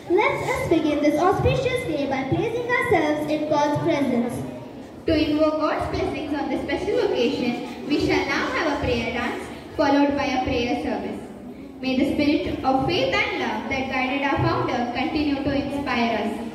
Let us begin this auspicious day by placing ourselves in God's presence. To invoke God's blessings on this special occasion, we shall now have a prayer dance followed by a prayer service. May the spirit of faith and love that guided our founder continue to inspire us.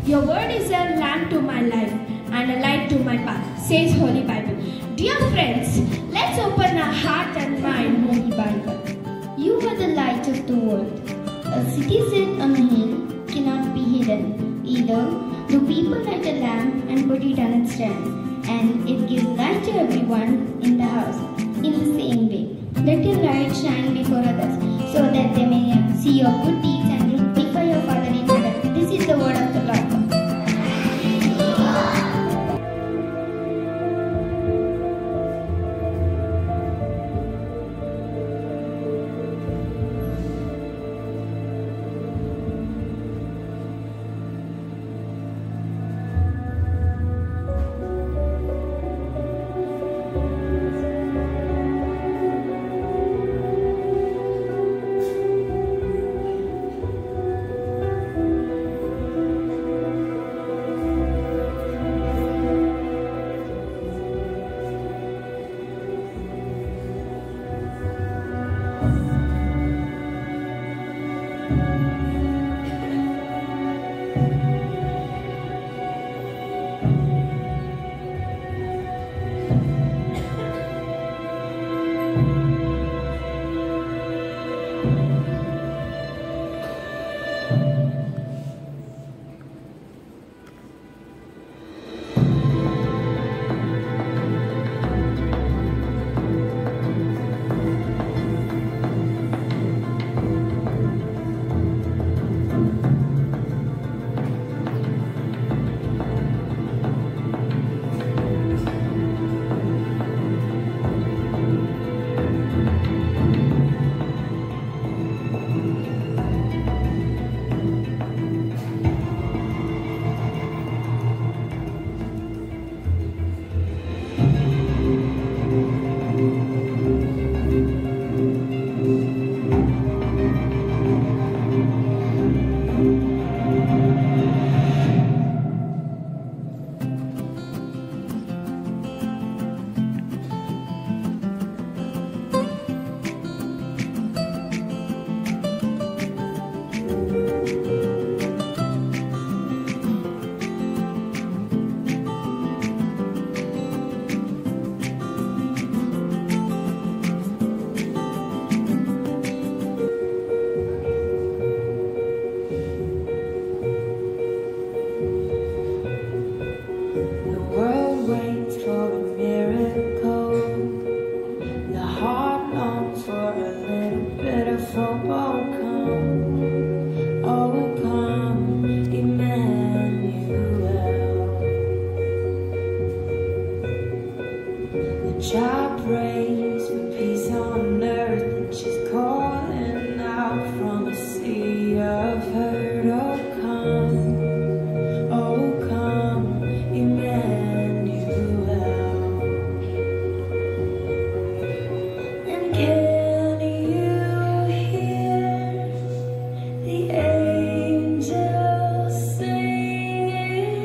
Your word is a lamp to my life and a light to my path, says Holy Bible. Dear friends, let's open our heart and mind, Holy Bible. You are the light of the world. A city set on a hill cannot be hidden. Either the people light a lamp and put it on its stand, and it gives light to everyone in the house. In the same way, let your light shine before others, so that they may see your good deeds and glorify your Father in heaven. This is the word of the Lord. heart prays for peace on earth, and she's calling out from a sea of hurt. Oh come, Emmanuel. And can you hear the angels singing?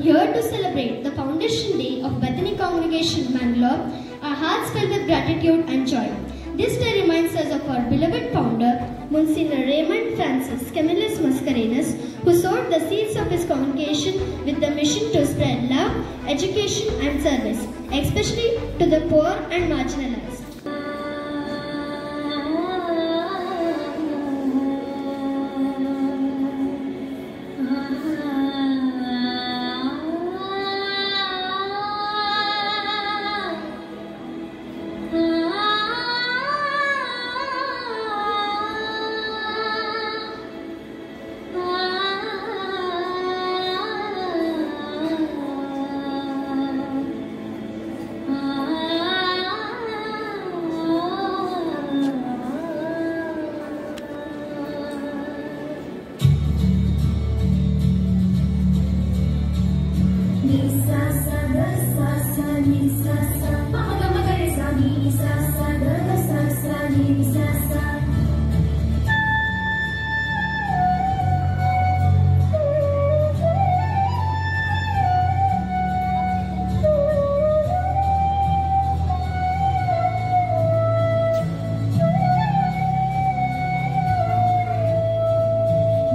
Here to celebrate the Foundation Day of Bethany Congregation, Bangalore, our hearts filled with gratitude and joy. This day reminds us of our beloved founder, Monsignor Raymond Francis Camillus Mascarenhas, who sowed the seeds of his congregation with the mission to spread love, education and service, especially to the poor and marginalized.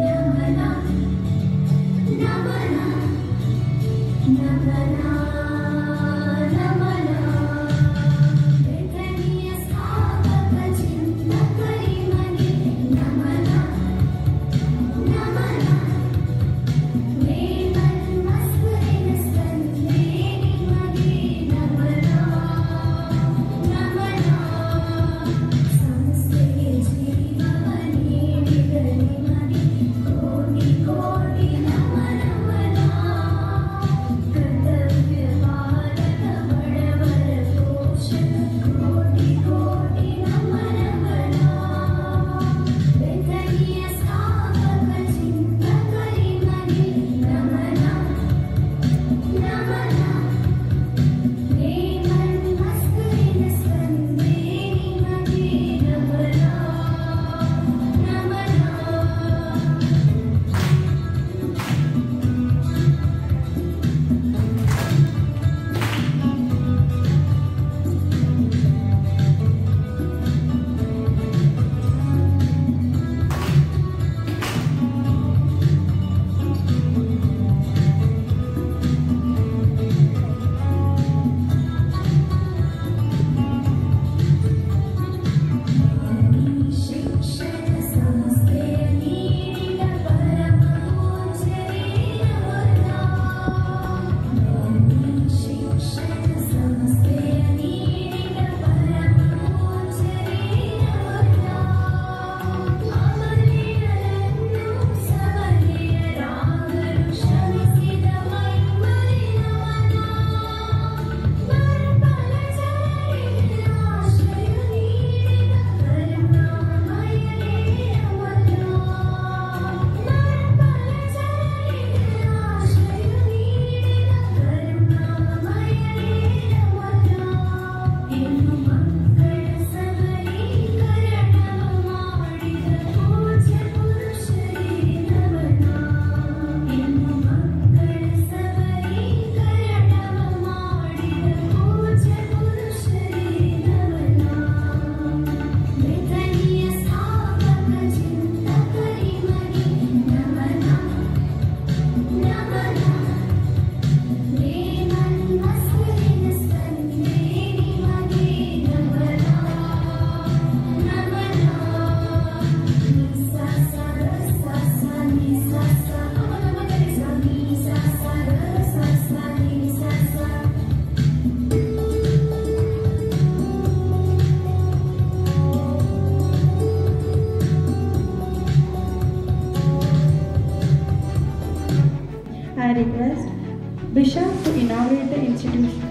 Namana Trisha to inaugurate the institution.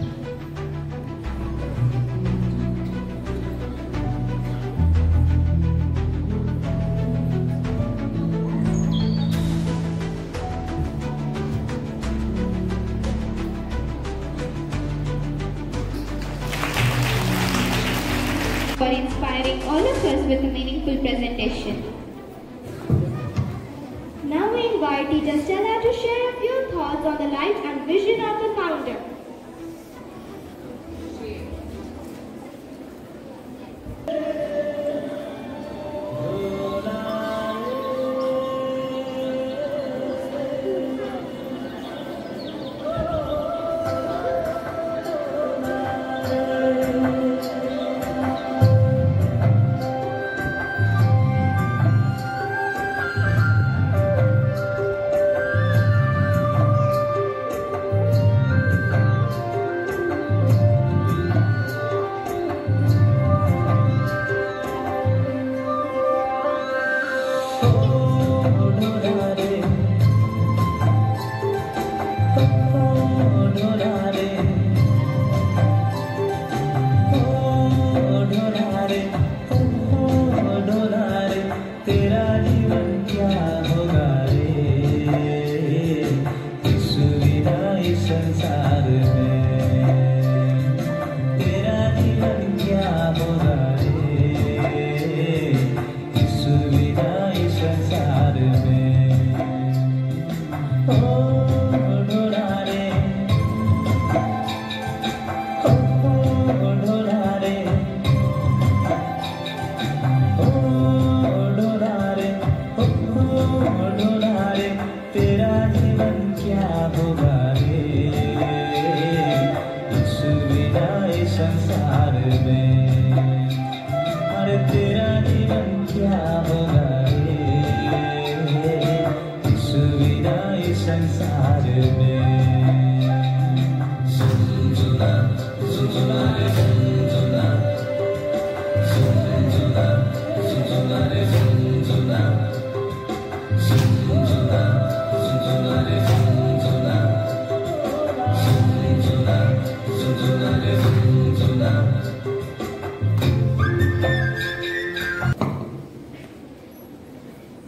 For inspiring all of us with a meaningful presentation. Now we invite Teacher Stella to share a few thoughts on the life and vision of the founder.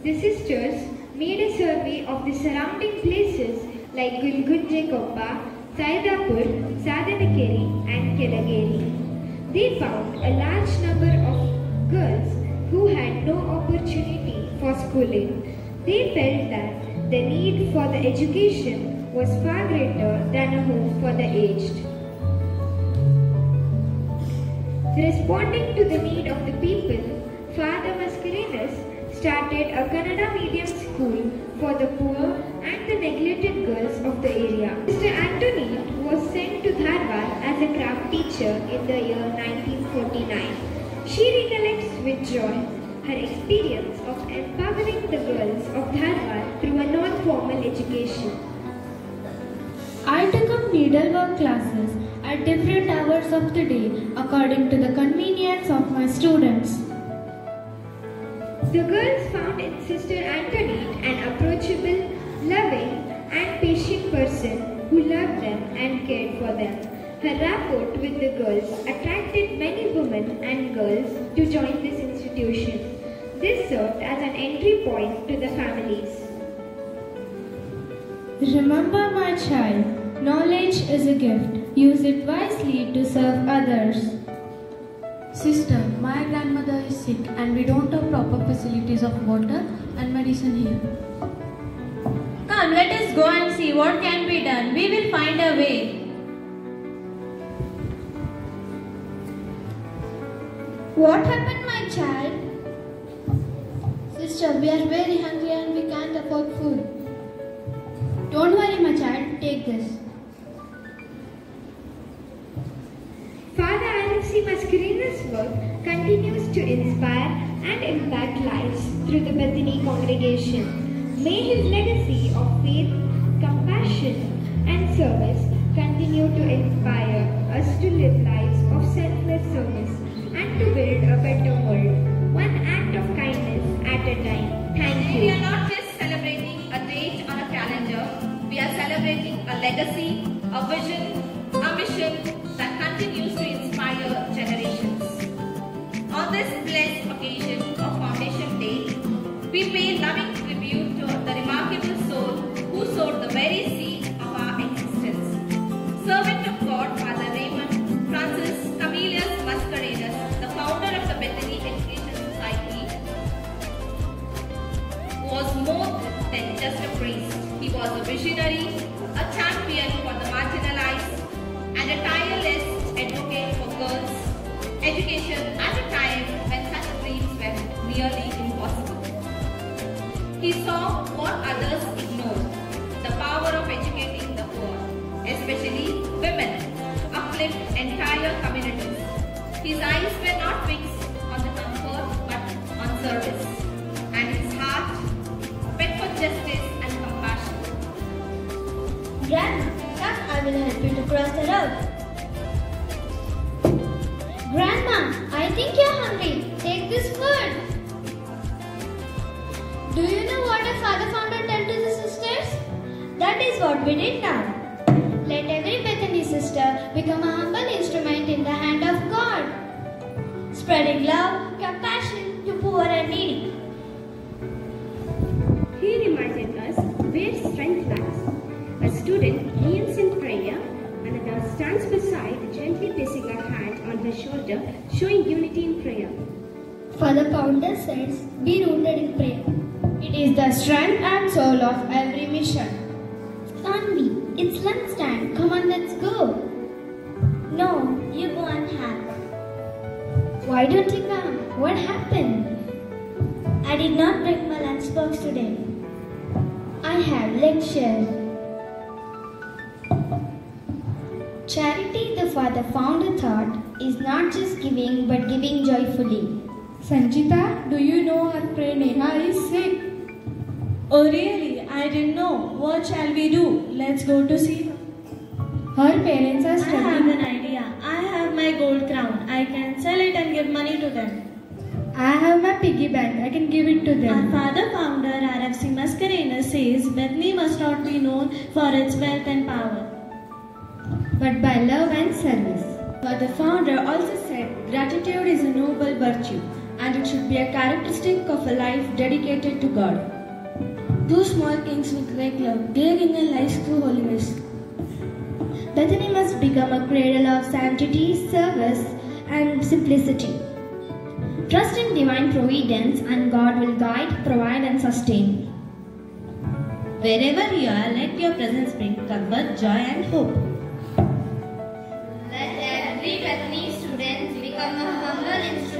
The sisters made a survey of the surrounding places like Gulgunje Koppa, Saidapur, Sadanakeri and Kelageri. They found a large number of girls who had no opportunity for schooling. They felt that the need for the education was far greater than a home for the aged. Responding to the need of the people, Father Mascarenhas started a Kannada medium school for the poor and the neglected girls of the area. Mr. Antoinette was sent to Dharwad as a craft teacher in the year 1949. She recollects with joy her experience of empowering the girls of Dharwad through a non-formal education. I took up needlework classes at different hours of the day according to the convenience of my students. The girls found in Sister Antoinette an approachable, loving and patient person who loved them and cared for them. Her rapport with the girls attracted many women and girls to join this institution. This served as an entry point to the families. Remember, my child, knowledge is a gift. Use it wisely to serve others. Sister, my grandmother is sick and we don't have proper facilities of water and medicine here. Come, let us go and see what can be done. We will find a way. What happened, my child? Sister, we are very hungry and we can't afford food. Don't worry, my child. Take this. Father I.F.C. Mascarenhas' work continues to inspire and impact lives through the Bethany congregation. May his legacy of faith, compassion and service continue to inspire us to live lives of selfless service and to build a better world, one act of kindness at a time. Thank you. We are not just celebrating a date on a calendar, we are celebrating a legacy, a vision, a mission that continues to inspire generations. On this blessed occasion of Foundation Day, we pay loving tribute to the remarkable soul who sowed the very seed of our existence. Servant of God, Father Raymond Francis Camillus Mascarenhas, the founder of the Bethany Education Society, was more than just a priest. He was a visionary, a champion for the marginalized, and a tireless advocate for girls' education at a time when such dreams were nearly impossible. He saw what others ignored, the power of educating the poor, especially women, to uplift entire communities. His eyes were not fixed on the comfort but on service, and his heart beat for justice and compassion. Grandma, come, I will help you to cross the road. Grandma, I think you're hungry. Take this food. Do you know what a father founder told to the sisters? That is what we did now. Let every Bethany sister become a humble instrument in the hand of God, spreading love, compassion to poor and needy. He reminded us where strength lies. A student kneels in prayer, another stands beside, gently placing a hand on her shoulder, showing unity in prayer. Father Founder says, be rooted in prayer. It is the strength and soul of every mission. Tanvi, it's lunchtime. Come on, let's go. No, you go and have. Why don't you come? What happened? I did not bring my lunchbox today. I have lecture. Charity, the father founder thought, is not just giving but giving joyfully. Sanjita, do you know our friend Neha is sick? Oh really? I didn't know. What shall we do? Let's go to see her. Her parents are I have struggling. an idea. I have my gold crown. I can sell it and give money to them. I have my piggy bank. I can give it to Our them. father founder RFC Mascarenhas says Bethany must not be known for its wealth and power, But by love and service. But the founder also said gratitude is a noble virtue and it should be a characteristic of a life dedicated to God. Two small kings with great love, giving their lives through holiness. Bethany must become a cradle of sanctity, service, and simplicity. Trust in divine providence, and God will guide, provide, and sustain. Wherever you are, let your presence bring comfort, joy, and hope. Let every Bethany student become a humble instrument